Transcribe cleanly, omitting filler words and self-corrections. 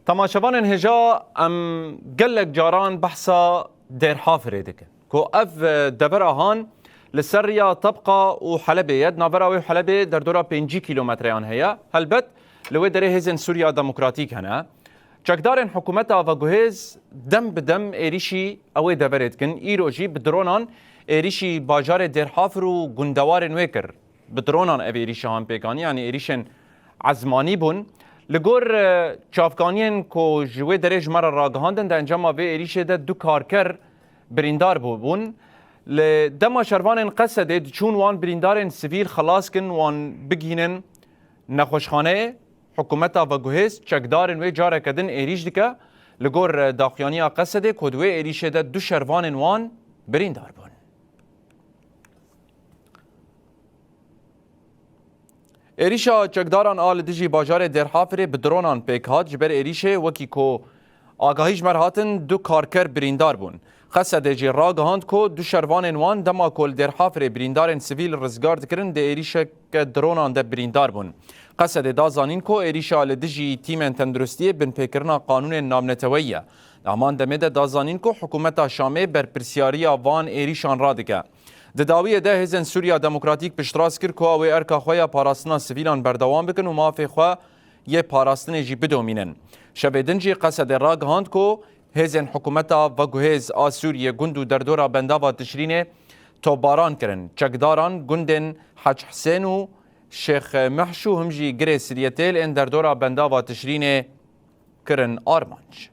تماشاوان هجا ام گلک جاران بحثا دیر حافره دکن کو اف دبر هان لسریا طبقه و حلبه ید نابرا و حلبه در دورا 5 کیلومتریان هیا هلبت لو دره هزن سوریا دموکراتیک هنه چکدارن حکومتا و گوهز دم بدم ایریشی اوی دبرد کن ایروجی بدرونان ایریشی باجار دیر حافر و گندوار نوکر بدرونان او ایریشی هم پیکانی یعنی ایریشن عزمانی بون لگور چافکانین کو جوه درج مرا راگهاندن در انجام و ایریشه ده دو کارکر بریندار بون لدما شروان قصده چون وان بریندارن سیویل خلاص کن وان بگینن نخوشخانه حکومتا و گوهز چکدارن و جاره کدن ایریش دکه لگور داخیانی قصده کدوه ایریشه ده دو شروان وان بریندار بون. ایریشا چکداران آل دیجی باجار درحافره بدرونان پیک هات جبر ایریشه وکی کو آگاهیش مرهاتن دو کارکر بریندار بون. خاصه دیجی راگ هاند کو دو شروان وان دما کل درحافره بریندارن سیویل رزگارد کرن ده ایریشه که درونان ده بریندار بون. خاصه ده دازانین کو ایریشا آل دیجی تیمن تندرستیه بن پیکرنا قانون نامنتویه. امان دمیده دازانین کو حکومت شامه بر پرسیاریا وان ایریشان را دکه. دداوی ده هزن سوریا دموکراتیک پشتراس کرد که اوی ارکا خویا پاراستنا سیویلان بردوام بکن و مافی خوا یه پاراستن جی بدومینن. شبیدن جی قصد راگ هاند که هزن حکومتا و گوهز آ سوریه گندو در دورا بنداوا تشرینه توباران کرن. چکداران گندن حج حسین و شیخ محشو همجی گره سریتیل ان در دورا بنداوا تشرینه کرن آرمانج.